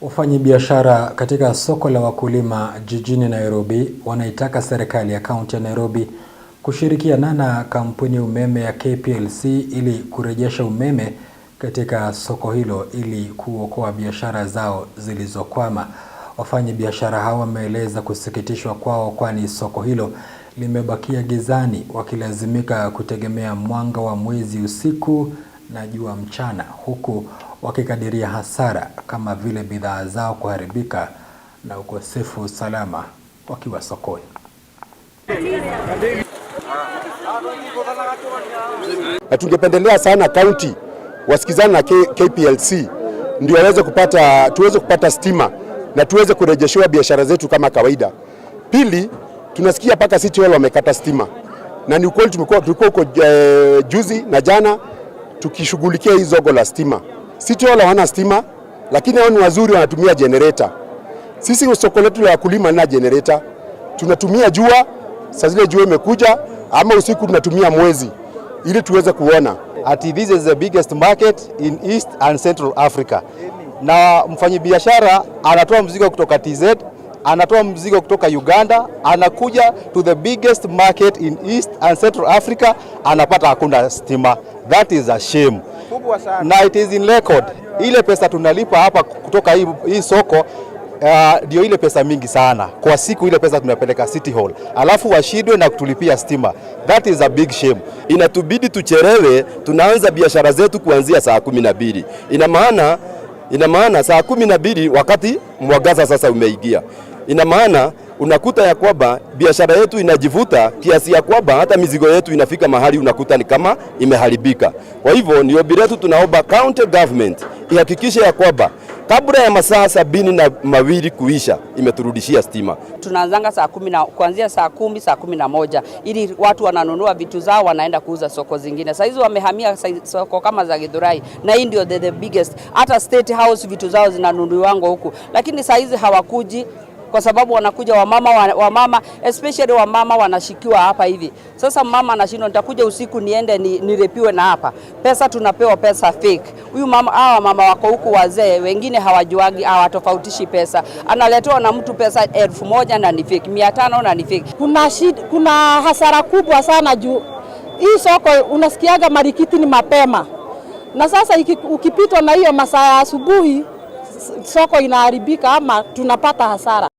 Wafanyabiashara katika soko la wakulima jijini Nairobi wanaitaka serikali ya kaunti ya Nairobi kushirikiana na kampuni ya umeme ya KPLC ili kurejesha umeme katika soko hilo ili kuokoa biashara zao zilizokwama. Wafanyabiashara hao wameeleza kusikitishwa kwao kwani soko hilo limebakia gizani, wakilazimika kutegemea mwanga wa mwezi usiku na jua mchana, huku wakikadiria hasara kama vile bidhaa zao kuharibika na ukosefu usalama wakiwa sokoni. Na tungependelea sana kaunti wasikizane na KPLC ndio tuweze kupata stima na tuweze kurejeshewa biashara zetu kama kawaida. Pili, tunasikia paka City Hall wamekata stima. Na ni ukweli tulikuwa huko juzi na jana tukishughulikia hii zogo la stima. City Hall hawana stima, lakini hao ni wazuri, wanatumia generator. Sisi soko letu la wakulima na generator. Tunatumia jua, saa zile jua imekuja, ama usiku tunatumia mwezi ili tuweze kuona. This is the biggest market in East and Central Africa. Na mfanyabiashara anatoa mzigo kutoka TZ, anatoa mzigo kutoka Uganda, anakuja to the biggest market in East and Central Africa, anapata hakuna stima. That is a shame. Na it is in record. Ile pesa tunalipa hapa kutoka hii soko ndio ile pesa mingi sana. Kwa siku ile pesa tunapeleka City Hall. Alafu washidwe na kutulipia stima. That is a big shame. Inatubidi tucherewe, tunaanza biashara zetu kuanzia saa 12. Ina maana saa 12 wakati mwangaza sasa umeingia. Ina maana unakuta ya kwamba biashara yetu inajivuta kiasi ya kwamba hata mizigo yetu inafika mahali unakuta ni kama imeharibika. Kwa hivyo ni ombi letu, tunaomba county government ihakikishe ya kwamba kabla ya masaa 72 kuisha imeturudishia stima. Tunaanzanga kuanzia saa 10, saa 11 ili watu wananunua vitu zao wanaenda kuuza soko zingine. Sasa hizo wamehamia soko kama za Githurai na hii ndio the biggest. Hata State House vitu zao zinanunuliwa huku. Lakini saa hizi hawakuji kwa sababu wanakuja wamama especially wamama wanashikiwa hapa hivi. Sasa mama anashindwa, nitakuja usiku niende nirepiwe na hapa. Pesa tunapewa pesa fake. Huyu mama wako huku wazee, wengine hawajuagi, hawatofautishi pesa. Analetoa na mtu pesa 1000 na ni fake, 500 na ni fake. Kuna hasara kubwa sana juu hii soko unasikiaga marikiti ni mapema. Na sasa ukipitwa na hiyo masaa ya asubuhi soko inaharibika ama tunapata hasara.